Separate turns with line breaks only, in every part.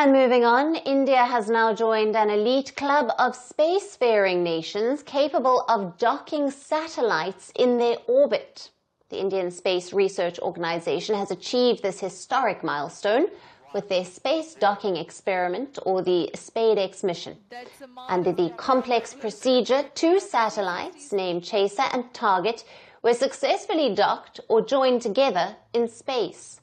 And moving on, India has now joined an elite club of spacefaring nations capable of docking satellites in their orbit. The Indian Space Research Organization has achieved this historic milestone with their space docking experiment, or the SpaDeX mission. Under the complex procedure, 2 satellites named Chaser and Target were successfully docked or joined together in space.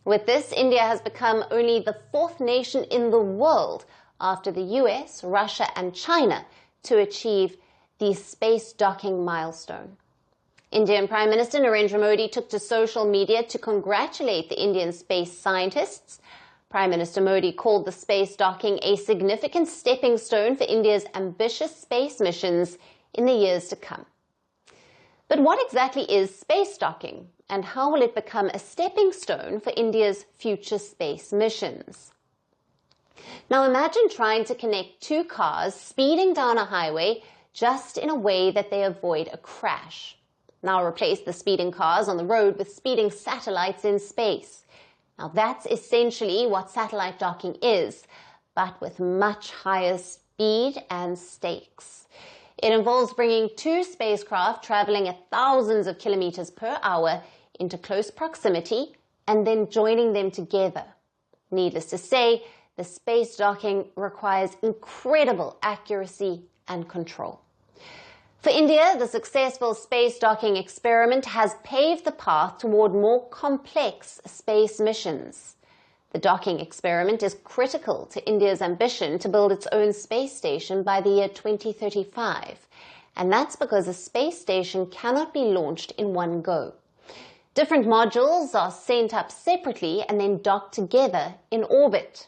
With this, India has become only the 4th nation in the world after the US, Russia and China to achieve the space docking milestone. Indian Prime Minister Narendra Modi took to social media to congratulate the Indian space scientists. Prime Minister Modi called the space docking a significant stepping stone for India's ambitious space missions in the years to come. But what exactly is space docking, and how will it become a stepping stone for India's future space missions? Now imagine trying to connect 2 cars speeding down a highway just in a way that they avoid a crash. Now replace the speeding cars on the road with speeding satellites in space. Now that's essentially what satellite docking is, but with much higher speed and stakes. It involves bringing 2 spacecraft traveling at thousands of kilometers per hour into close proximity and then joining them together. Needless to say, the space docking requires incredible accuracy and control. For India, the successful space docking experiment has paved the path toward more complex space missions. The docking experiment is critical to India's ambition to build its own space station by the year 2035. And that's because a space station cannot be launched in one go. Different modules are sent up separately and then docked together in orbit.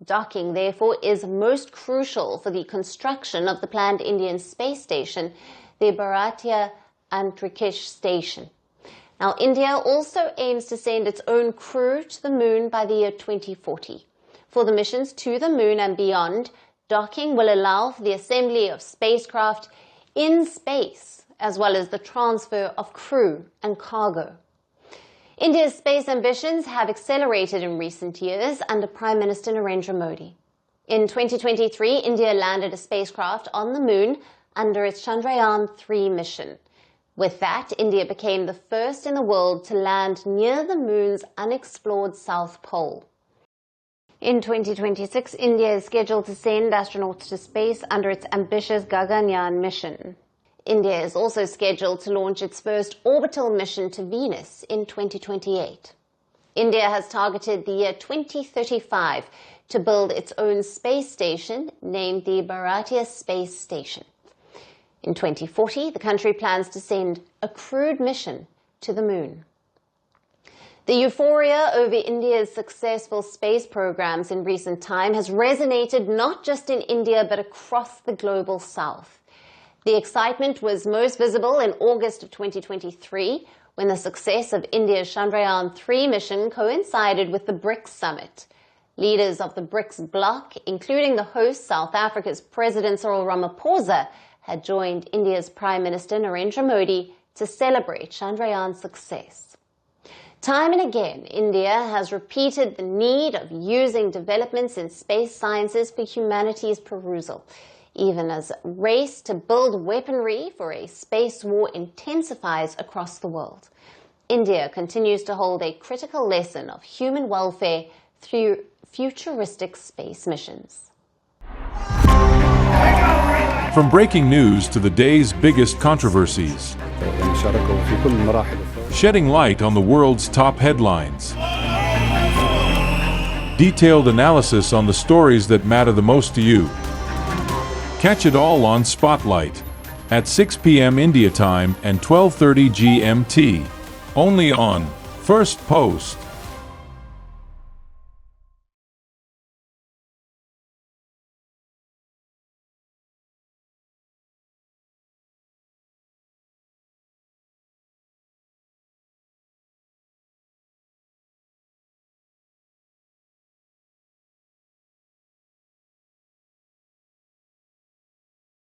Docking, therefore, is most crucial for the construction of the planned Indian space station, the Bharatiya Space Station. Now, India also aims to send its own crew to the moon by the year 2040. For the missions to the moon and beyond, docking will allow for the assembly of spacecraft in space, as well as the transfer of crew and cargo. India's space ambitions have accelerated in recent years under Prime Minister Narendra Modi. In 2023, India landed a spacecraft on the moon under its Chandrayaan-3 mission. With that, India became the first in the world to land near the moon's unexplored South Pole. In 2026, India is scheduled to send astronauts to space under its ambitious Gaganyaan mission. India is also scheduled to launch its first orbital mission to Venus in 2028. India has targeted the year 2035 to build its own space station named the Bharatiya Space Station. In 2040, the country plans to send a crewed mission to the moon. The euphoria over India's successful space programs in recent time has resonated not just in India but across the global south. The excitement was most visible in August of 2023 when the success of India's Chandrayaan-3 mission coincided with the BRICS summit. Leaders of the BRICS bloc, including the host South Africa's President Cyril Ramaphosa, had joined India's Prime Minister Narendra Modi to celebrate Chandrayaan's success. Time and again, India has repeated the need of using developments in space sciences for humanity's perusal, even as a race to build weaponry for a space war intensifies across the world. India continues to hold a critical lesson of human welfare through futuristic space missions.
From breaking news to the day's biggest controversies, shedding light on the world's top headlines, detailed analysis on the stories that matter the most to you. Catch it all on Spotlight at 6 p.m. India time and 12:30 GMT, only on Firstpost.